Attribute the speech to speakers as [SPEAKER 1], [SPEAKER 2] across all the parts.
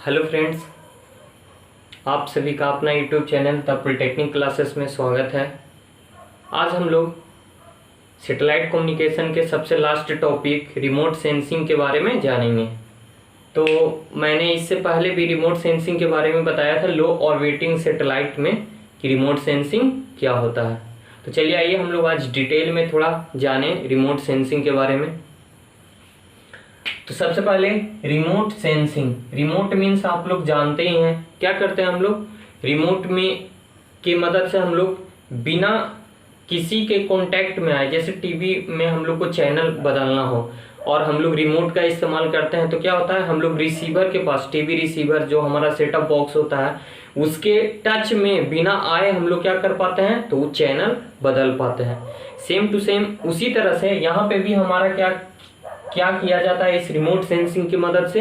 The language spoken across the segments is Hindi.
[SPEAKER 1] हेलो फ्रेंड्स, आप सभी का अपना YouTube channel the polytechnic classes में स्वागत है। आज हम लोग सैटेलाइट कम्युनिकेशन के सबसे लास्ट टॉपिक रिमोट सेंसिंग के बारे में जानेंगे। तो मैंने इससे पहले भी रिमोट सेंसिंग के बारे में बताया था लो ऑर्बिटिंग सैटेलाइट में कि रिमोट सेंसिंग क्या होता है। तो चलिए आइए हम लोग आज डिटेल में थोड़ा जानें रिमोट सेंसिंग के बारे में। तो सबसे पहले रिमोट सेंसिंग, रिमोट मीन्स आप लोग जानते ही हैं क्या करते हैं हम लोग रिमोट में की मदद से हम लोग बिना किसी के कांटेक्ट में आए, जैसे टीवी में हम लोग को चैनल बदलना हो और हम लोग रिमोट का इस्तेमाल करते हैं, तो क्या होता है हम लोग रिसीवर के पास, टीवी रिसीवर जो हमारा सेटअप बॉक्स होता है उसके टच में बिना आए हम लोग क्या कर पाते हैं, तो वो चैनल बदल पाते हैं। सेम टू सेम उसी तरह से यहाँ पे भी हमारा क्या किया जाता है इस रिमोट सेंसिंग की मदद से।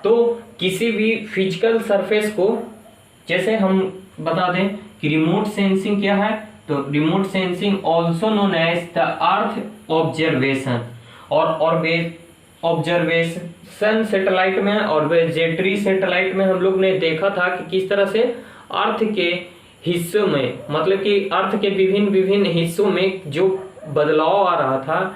[SPEAKER 1] तो किसी भी फिजिकल सरफेस को, जैसे हम बता दें कि रिमोट सेंसिंग क्या है, तो remote sensing also known as the earth observation, और ऑब्जर्वेशन सैटेलाइट में और ऑब्जर्वेटरी सैटेलाइट में हम लोग ने देखा था कि किस तरह से अर्थ के हिस्सों में, मतलब कि अर्थ के विभिन्न हिस्सों में जो बदलाव आ रहा था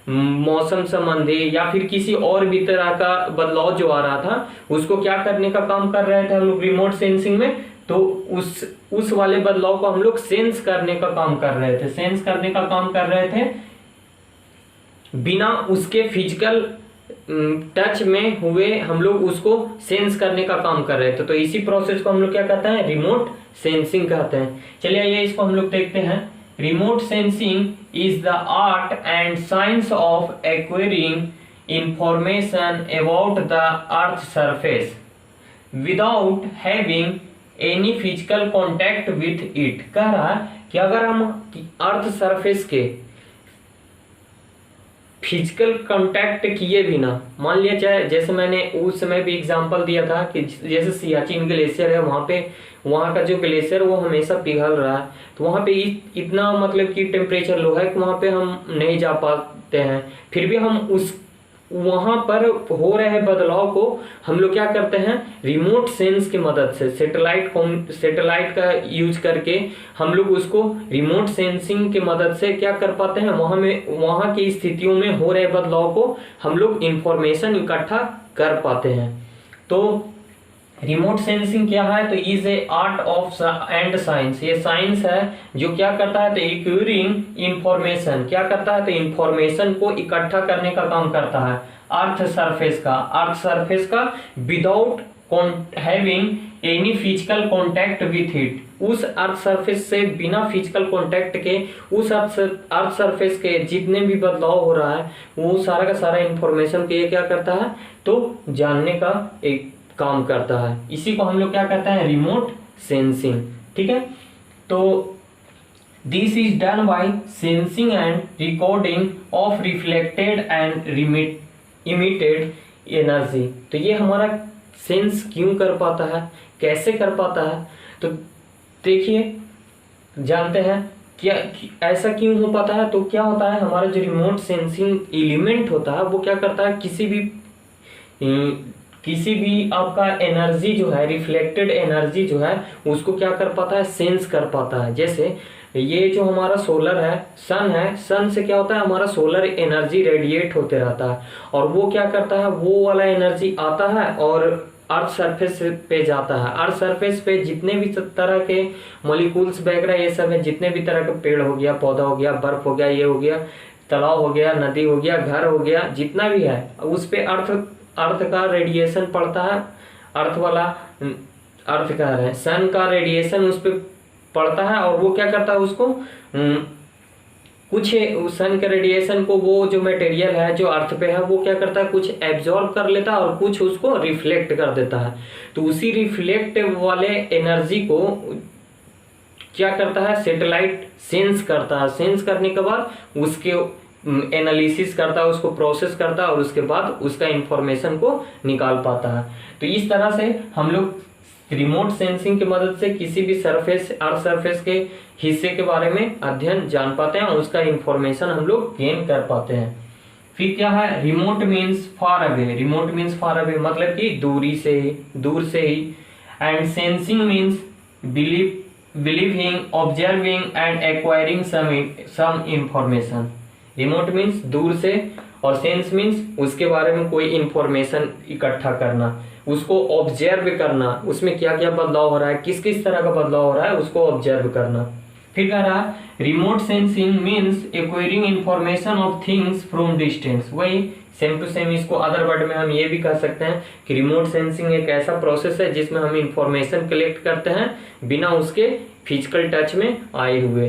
[SPEAKER 1] मौसम संबंधी या फिर किसी और भी तरह का बदलाव जो आ रहा था, उसको क्या करने का काम कर रहे थे हम लोग रिमोट सेंसिंग में, तो उस वाले बदलाव को हम लोग सेंस करने का काम कर रहे थे, सेंस करने का काम कर रहे थे बिना उसके फिजिकल टच में हुए हम लोग उसको सेंस करने का काम कर रहे थे। तो इसी प्रोसेस को हम लोग क्या कहते हैं, रिमोट सेंसिंग कहते हैं। चलिए आइए इसको हम लोग देखते हैं। Remote sensing is the art and science of acquiring information about the Earth's surface without having any physical contact with it। कह रहा है कि अगर हम अर्थ सरफेस के फिजिकल कांटेक्ट किए बिना, मान लिया चाहे जैसे मैंने उस समय भी एग्जांपल दिया था कि जैसे सियाचिन ग्लेशियर है, वहाँ का जो ग्लेशियर वो हमेशा पिघल रहा है, तो वहाँ पे इतना मतलब कि टेम्परेचर लो है कि वहाँ पे हम नहीं जा पाते हैं, फिर भी हम उस वहाँ पर हो रहे बदलाव को हम लोग क्या करते हैं, रिमोट सेंस की मदद से सैटेलाइट का यूज करके हम लोग उसको रिमोट सेंसिंग की मदद से क्या कर पाते हैं, वहाँ की स्थितियों में हो रहे बदलाव को हम लोग इंफॉर्मेशन इकट्ठा कर पाते हैं। तो रिमोट सेंसिंग क्या है, तो is a art of and science, ये साइंस है जो क्या करता है, तो एक्वायरिंग इंफॉर्मेशन, क्या करता है, तो इंफॉर्मेशन को इकट्ठा करने का काम करता है अर्थ सरफेस का without having any physical contact with it, उस अर्थ सरफेस से बिना फिजिकल कांटेक्ट के उस अर्थ सरफेस के जितने भी बदलाव हो रहा है वो सारा का सारा इंफॉर्मेशन को ये क्या करता है, तो जानने का एक काम करता है। इसी को हम लोग क्या कहते हैं, रिमोट सेंसिंग। ठीक है, तो this is done by sensing and recording of reflected and emitted energy. तो ये हमारा सेंस क्यों कर पाता है, कैसे कर पाता है, तो देखिए जानते हैं क्या ऐसा क्यों हो पाता है। तो क्या होता है, हमारा जो रिमोट सेंसिंग एलिमेंट होता है वो क्या करता है, किसी भी आपका एनर्जी जो है, रिफ्लेक्टेड एनर्जी जो है उसको क्या कर पाता है, सेंस कर पाता है। जैसे ये जो हमारा सोलर है, सन से क्या होता है, हमारा सोलर एनर्जी रेडिएट होते रहता है और वो क्या करता है, वो वाला एनर्जी आता है और अर्थ सरफेस पे जाता है। अर्थ सरफेस पे जितने भी तरह के मॉलिक्यूल्स वगैरह ये सब है, जितने भी तरह के पेड़ हो गया, पौधा हो गया, बर्फ हो गया, ये हो गया, तालाब हो गया, नदी हो गया, घर हो गया, जितना भी है उस पे अर्थ का रेडिएशन पड़ता है, अर्थ कह रहे हैं सन का रेडिएशन उस पर पड़ता है और वो क्या करता है, उसको कुछ सन के रेडिएशन को वो जो मटेरियल है जो अर्थ पे है वो क्या करता है, कुछ एब्जॉर्ब कर लेता है और कुछ उसको रिफ्लेक्ट कर देता है। तो उसी रिफ्लेक्ट वाले एनर्जी को क्या करता है, सैटेलाइट सेंस करता है। सेंस करने के बाद उसके एनालिसिस करता है, उसको प्रोसेस करता है और उसके बाद उसका इंफॉर्मेशन को निकाल पाता है। तो इस तरह से हम लोग रिमोट सेंसिंग की मदद से किसी भी अर्थ सरफेस के हिस्से के बारे में अध्ययन जान पाते हैं और उसका इंफॉर्मेशन हम लोग गेन कर पाते हैं। फिर क्या है, remote means far away, remote means far away मतलब कि दूर से ही। And sensing means believing, observing and acquiring some information. Remote means दूर से, और सेंस मीन्स उसके बारे में कोई इंफॉर्मेशन इकट्ठा करना, उसको ऑब्जर्व करना, उसमें क्या क्या बदलाव हो रहा है, किस किस तरह का बदलाव हो रहा है उसको ऑब्जर्व करना। फिर कह रहा है remote sensing means acquiring information of things from distance. वही सेम टू सेम, इसको अदर वर्ड में हम ये भी कह सकते हैं कि रिमोट सेंसिंग एक ऐसा प्रोसेस है जिसमें हम इंफॉर्मेशन कलेक्ट करते हैं बिना उसके फिजिकल टच में आए हुए।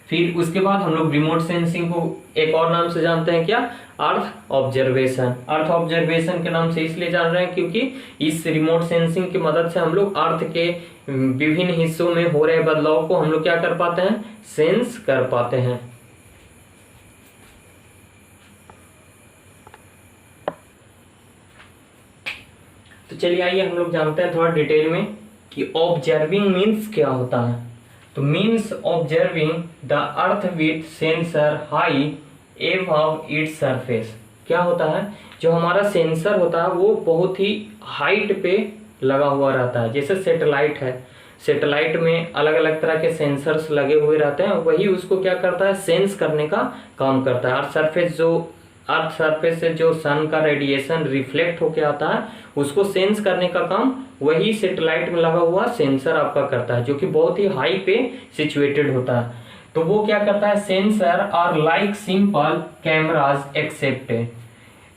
[SPEAKER 1] फिर उसके बाद हम लोग रिमोट सेंसिंग को एक और नाम से जानते हैं, क्या, अर्थ ऑब्जर्वेशन। अर्थ ऑब्जर्वेशन के नाम से इसलिए जान रहे हैं क्योंकि इस रिमोट सेंसिंग की मदद से हम लोग अर्थ के विभिन्न हिस्सों में हो रहे बदलाव को हम लोग क्या कर पाते हैं, सेंस कर पाते हैं। तो चलिए आइए हम लोग जानते हैं थोड़ा डिटेल में कि ऑब्जर्विंग मीन्स क्या होता है। तो means observing the earth with sensor high above its surface. क्या होता है, जो हमारा सेंसर होता है वो बहुत ही हाइट पे लगा हुआ रहता है। जैसे सैटेलाइट है, सैटेलाइट में अलग अलग तरह के सेंसर्स लगे हुए रहते हैं, वही उसको क्या करता है, सेंस करने का काम करता है। अर्थ सरफेस से जो सन का रेडिएशन रिफ्लेक्ट होके आता है उसको सेंस करने का काम वही सैटेलाइट में लगा हुआ सेंसर आपका करता है, जो कि बहुत ही हाई पे सिचुएटेड होता है। तो वो क्या करता है, sensor are like simple cameras except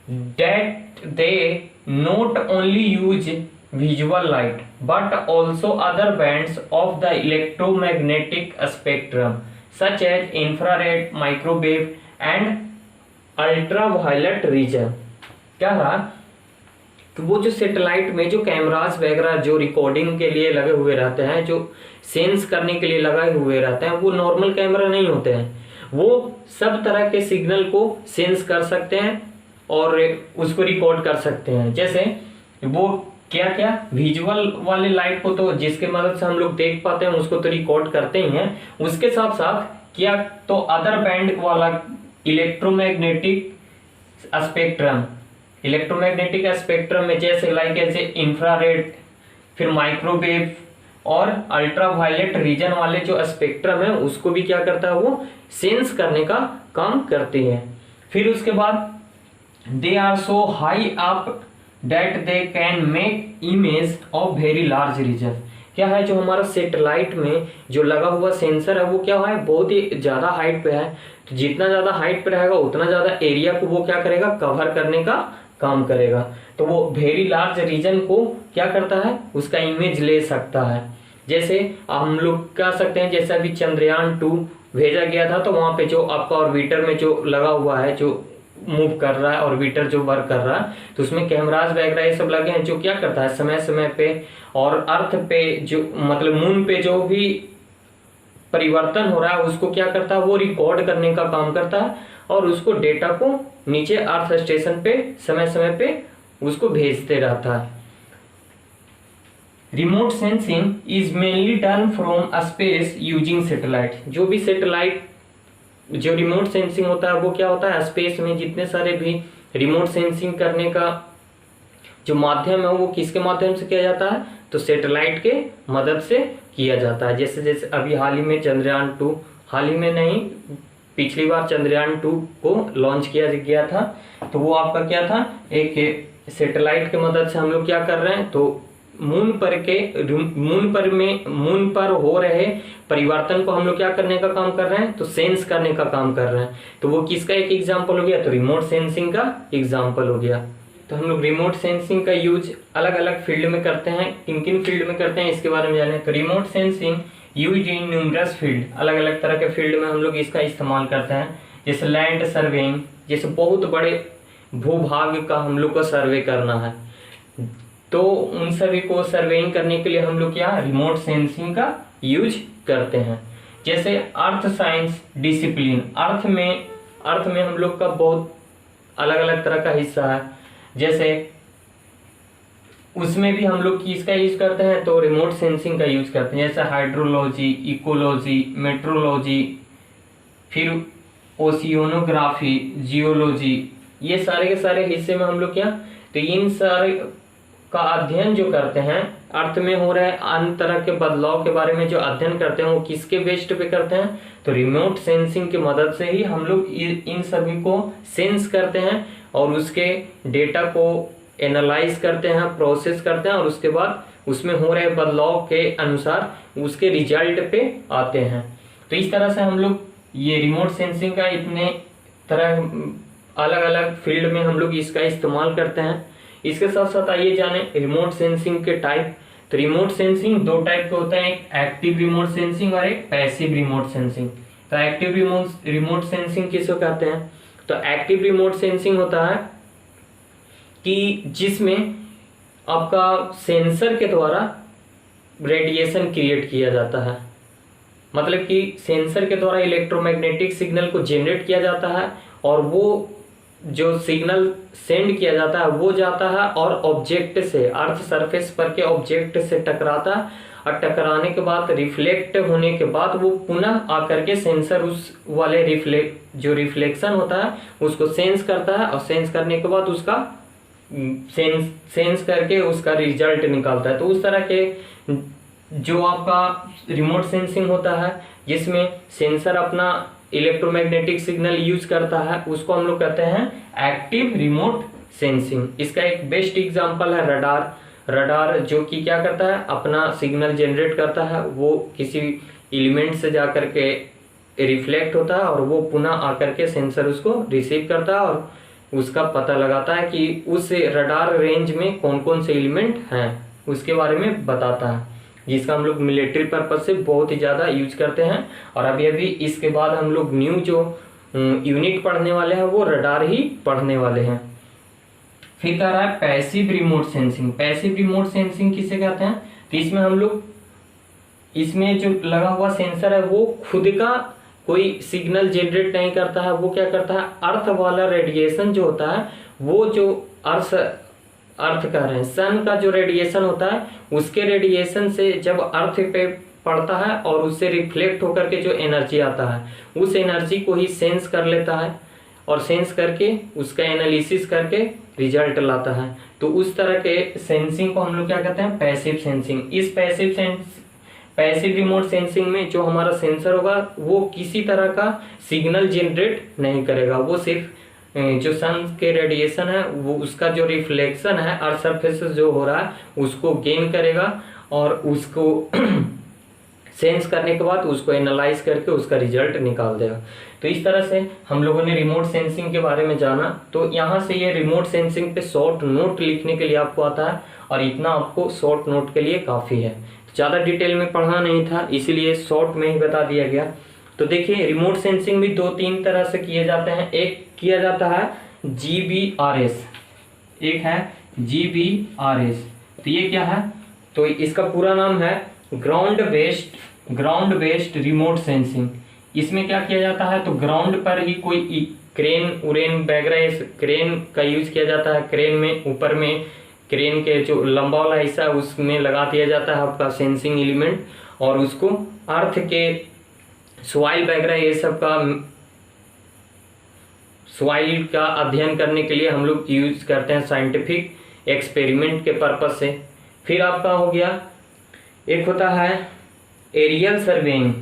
[SPEAKER 1] that they not only use visual light but also other bands of the electromagnetic spectrum such as infrared, microwave and ultraviolet region। क्या रहा, तो वो जो सैटेलाइट में जो कैमरास वगैरह जो रिकॉर्डिंग के लिए लगे हुए रहते हैं, जो सेंस करने के लिए लगाए हुए रहते हैं, वो नॉर्मल कैमरा नहीं होते हैं। वो सब तरह के सिग्नल को सेंस कर सकते हैं और उसको रिकॉर्ड कर सकते हैं। जैसे वो क्या क्या, विजुअल वाले लाइट को तो जिसके मदद से हम लोग देख पाते हैं उसको तो रिकॉर्ड करते ही हैं, उसके साथ साथ क्या, तो अदर बैंड वाला इलेक्ट्रोमैग्नेटिक स्पेक्ट्रम, इलेक्ट्रोमैग्नेटिक स्पेक्ट्रम में जैसे लाइक ऐसे इंफ्रारेड, फिर माइक्रोवेव और अल्ट्रावायलेट रीजन वाले जो स्पेक्ट्रम है उसको भी क्या करता है, वो सेंस करने का काम करती है। फिर उसके बाद they are so high up that they can make image of very large region. क्या है, जो हमारा सैटेलाइट में जो लगा हुआ सेंसर है वो क्या है, बहुत ही ज्यादा हाइट पे है। तो जितना ज्यादा हाइट पे रहेगा उतना ज्यादा एरिया को वो क्या करेगा, कवर करने का काम करेगा। तो वो वेरी लार्ज रीजन को क्या करता है, उसका इमेज ले सकता है। जैसे हम लोग कह सकते हैं, जैसे अभी चंद्रयान 2 भेजा गया था, तो वहां पे जो आपका ऑर्बिटर में जो लगा हुआ है, जो मूव कर रहा है, ऑर्बिटर जो वर्क कर रहा है, तो उसमें कैमरास वगैरह ये सब लगे हैं, जो क्या करता है, समय समय पे और अर्थ पे जो मतलब मून पे जो भी परिवर्तन हो रहा है उसको क्या करता है, वो रिकॉर्ड करने का काम करता है और उसको डेटा को नीचे अर्थ स्टेशन पे समय समय पे उसको भेजते रहता है। Remote sensing is mainly done from space using satellite. जो भी सैटेलाइट जो रिमोट सेंसिंग होता है वो क्या होता है, स्पेस में जितने सारे भी रिमोट सेंसिंग करने का जो माध्यम है वो किसके माध्यम से किया जाता है, तो सैटेलाइट के मदद से किया जाता है। जैसे जैसे अभी हाल ही में चंद्रयान 2, हाल ही में नहीं, पिछली बार चंद्रयान 2 को लॉन्च किया गया था, तो वो आपका क्या था, एक सैटेलाइट के मदद से हम लोग क्या कर रहे हैं, तो मून पर हो रहे परिवर्तन को हम लोग क्या करने का काम कर रहे हैं, तो सेंस करने का काम कर रहे हैं। तो वो किसका एक एग्जांपल हो गया, तो रिमोट सेंसिंग का एग्जांपल हो गया। तो हम लोग रिमोट सेंसिंग का यूज अलग अलग फील्ड में करते हैं, किन किन फील्ड में करते हैं इसके बारे में जाने। तो remote sensing use in numerous field, अलग अलग तरह के फील्ड में हम लोग इसका इस्तेमाल करते हैं। जैसे लैंड सर्वेइंग, जैसे बहुत बड़े भूभाग का हम लोग को सर्वे करना है, तो उन सभी को सर्वेइंग करने के लिए हम लोग क्या रिमोट सेंसिंग का यूज करते हैं। जैसे अर्थ साइंस डिसिप्लिन, अर्थ में हम लोग का बहुत अलग अलग तरह का हिस्सा है, जैसे उसमें भी हम लोग किसका यूज करते हैं, तो रिमोट सेंसिंग का यूज करते हैं। जैसे हाइड्रोलॉजी, इकोलॉजी, मेट्रोलॉजी, फिर ओशियोनोग्राफी, जियोलॉजी, ये सारे के सारे हिस्से में हम लोग क्या, तो इन सारे का अध्ययन जो करते हैं, अर्थ में हो रहे अन्य तरह के बदलाव के बारे में जो अध्ययन करते हैं, वो किसके बेस्ड पे करते हैं, तो रिमोट सेंसिंग की मदद से ही हम लोग इन सभी को सेंस करते हैं और उसके डेटा को एनालाइज करते हैं, प्रोसेस करते हैं और उसके बाद उसमें हो रहे बदलाव के अनुसार उसके रिजल्ट पे आते हैं। तो इस तरह से हम लोग ये रिमोट सेंसिंग का इतने तरह अलग अलग फील्ड में हम लोग इसका इस्तेमाल करते हैं। इसके साथ साथ आइए जाने रिमोट सेंसिंग के टाइप। तो रिमोट सेंसिंग दो टाइप के होते हैं, एक एक्टिव रिमोट सेंसिंग और एक पैसिव रिमोट सेंसिंग। तो एक्टिव रिमोट सेंसिंग किसको कहते हैं, तो एक्टिव रिमोट सेंसिंग होता है कि जिसमें आपका सेंसर के द्वारा रेडिएशन क्रिएट किया जाता है, मतलब कि सेंसर के द्वारा इलेक्ट्रोमैग्नेटिक सिग्नल को जनरेट किया जाता है और वो जो सिग्नल सेंड किया जाता है वो जाता है और ऑब्जेक्ट से, अर्थ सरफेस पर के ऑब्जेक्ट से टकराता है और टकराने के बाद रिफ्लेक्ट होने के बाद वो पुनः आकर के सेंसर उस वाले जो रिफ्लेक्शन होता है उसको सेंस करता है और सेंस करने के बाद उसका सेंस करके उसका रिजल्ट निकालता है। तो उस तरह के जो आपका रिमोट सेंसिंग होता है जिसमें सेंसर अपना इलेक्ट्रोमैग्नेटिक सिग्नल यूज करता है उसको हम लोग कहते हैं एक्टिव रिमोट सेंसिंग। इसका एक बेस्ट एग्जांपल है रडार। रडार जो कि क्या करता है, अपना सिग्नल जनरेट करता है, वो किसी एलिमेंट से जाकर के रिफ्लेक्ट होता है और वो पुनः आकर के सेंसर उसको रिसीव करता है और उसका पता लगाता है कि उस रडार रेंज में कौन कौन से एलिमेंट हैं उसके बारे में बताता है, जिसका हम लोग मिलिट्री पर्पज से बहुत ही ज़्यादा यूज करते हैं। और अभी अभी इसके बाद हम लोग न्यू जो यूनिट पढ़ने वाले हैं वो रडार ही पढ़ने वाले हैं। फिर कह रहा है passive remote sensing. Passive remote sensing किसे कहते हैं, तो इसमें हम लोग इसमें जो लगा हुआ सेंसर है वो खुद का कोई सिग्नल जनरेट नहीं करता है, वो क्या करता है, अर्थ वाला रेडिएशन जो होता है वो जो अर्थ कह रहे हैं सन का जो रेडिएशन होता है उसके रेडिएशन से जब अर्थ पे पड़ता है और उससे रिफ्लेक्ट होकर के जो एनर्जी आता है उस एनर्जी को ही सेंस कर लेता है और सेंस करके उसका एनालिसिस करके रिजल्ट लाता है। तो उस तरह के सेंसिंग को हम लोग क्या कहते हैं, पैसिव सेंसिंग। इस पैसिव रिमोट सेंसिंग में जो हमारा सेंसर होगा वो किसी तरह का सिग्नल जनरेट नहीं करेगा, वो सिर्फ जो सन के रेडिएशन है वो उसका जो रिफ्लेक्शन है अर्थ सरफेस से जो हो रहा है उसको गेन करेगा और उसको सेंस करने के बाद उसको एनालाइज करके उसका रिजल्ट निकाल देगा। तो इस तरह से हम लोगों ने रिमोट सेंसिंग के बारे में जाना। तो यहाँ से ये रिमोट सेंसिंग पे शॉर्ट नोट लिखने के लिए आपको आता है और इतना आपको शॉर्ट नोट के लिए काफ़ी है, ज़्यादा डिटेल में पढ़ना नहीं था इसीलिए शॉर्ट में ही बता दिया गया। तो देखिए रिमोट सेंसिंग भी दो तीन तरह से किए जाते हैं। एक किया जाता है GBRS, एक है GBRS। तो ये क्या है, तो इसका पूरा नाम है ग्राउंड बेस्ड रिमोट सेंसिंग। इसमें क्या किया जाता है, तो ग्राउंड पर ही कोई क्रेन उरेन वगैरह क्रेन का यूज किया जाता है। क्रेन में ऊपर में क्रेन के जो लंबा वाला हिस्सा है उसमें लगा दिया जाता है आपका सेंसिंग एलिमेंट और उसको अर्थ के सॉइल वगैरह ये सब का सॉइल का अध्ययन करने के लिए हम लोग यूज करते हैं साइंटिफिक एक्सपेरिमेंट के पर्पज से। फिर आपका हो गया एक होता है एरियल सर्वेइंग।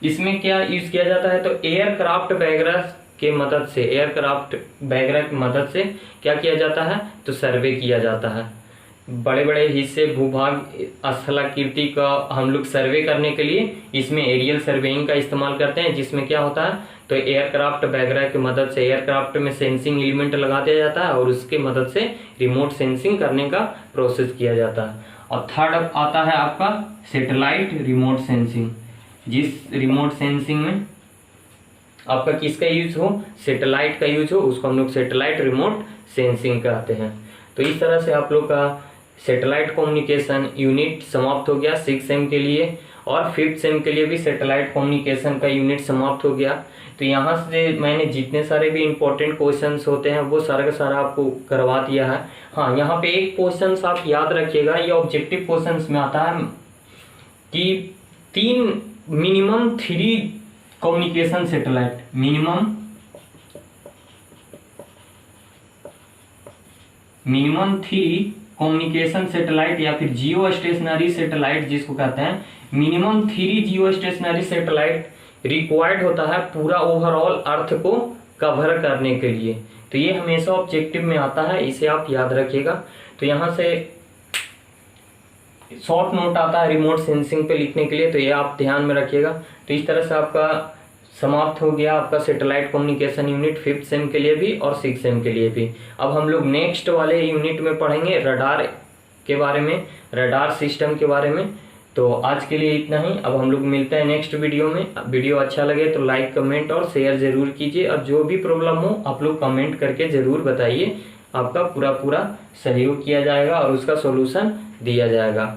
[SPEAKER 1] इसमें क्या यूज किया जाता है, तो एयरक्राफ्ट वगैरह की मदद से क्या किया जाता है, तो सर्वे किया जाता है। बड़े बड़े हिस्से भूभाग स्थलाकृति का हम लोग सर्वे करने के लिए इसमें एरियल सर्वेइंग का इस्तेमाल करते हैं, जिसमें क्या होता है, तो एयरक्राफ्ट वगैरह की मदद से एयरक्राफ्ट में सेंसिंग एलिमेंट लगा दिया जाता है और उसकी मदद से रिमोट सेंसिंग करने का प्रोसेस किया जाता है। और थर्ड आता है आपका सैटेलाइट रिमोट सेंसिंग। जिस रिमोट सेंसिंग में आपका किसका यूज हो, सैटेलाइट का यूज हो, उसको हम लोग सैटेलाइट रिमोट सेंसिंग कहते हैं। तो इस तरह से आप लोग का सैटेलाइट कम्युनिकेशन यूनिट समाप्त हो गया 6 सेम के लिए। और 5th सेम के लिए भी सैटेलाइट कम्युनिकेशन का यूनिट समाप्त हो गया। तो यहाँ से मैंने जितने सारे भी इंपॉर्टेंट क्वेश्चंस होते हैं वो सारा का सारा आपको करवा दिया है। हाँ, यहाँ पे एक क्वेश्चंस आप याद रखिएगा, ये ऑब्जेक्टिव क्वेश्चंस में आता है कि minimum three communication satellite, minimum three communication satellite या फिर जियो स्टेशनरी सैटेलाइट जिसको कहते हैं, मिनिमम 3 जियो स्टेशनरी सैटेलाइट रिक्वायर्ड होता है पूरा ओवरऑल अर्थ को कवर करने के लिए। तो ये हमेशा ऑब्जेक्टिव में आता है, इसे आप याद रखिएगा। तो यहाँ से शॉर्ट नोट आता है रिमोट सेंसिंग पे लिखने के लिए, तो ये आप ध्यान में रखिएगा। तो इस तरह से आपका समाप्त हो गया आपका satellite communication unit 5th same के लिए भी और 6th सेम के लिए भी। अब हम लोग नेक्स्ट वाले यूनिट में पढ़ेंगे रडार के बारे में, रडार सिस्टम के बारे में। तो आज के लिए इतना ही, अब हम लोग मिलते हैं नेक्स्ट वीडियो में। वीडियो अच्छा लगे तो लाइक, कमेंट और शेयर जरूर कीजिए, और जो भी प्रॉब्लम हो आप लोग कमेंट करके जरूर बताइए, आपका पूरा सहयोग किया जाएगा और उसका सॉल्यूशन दिया जाएगा।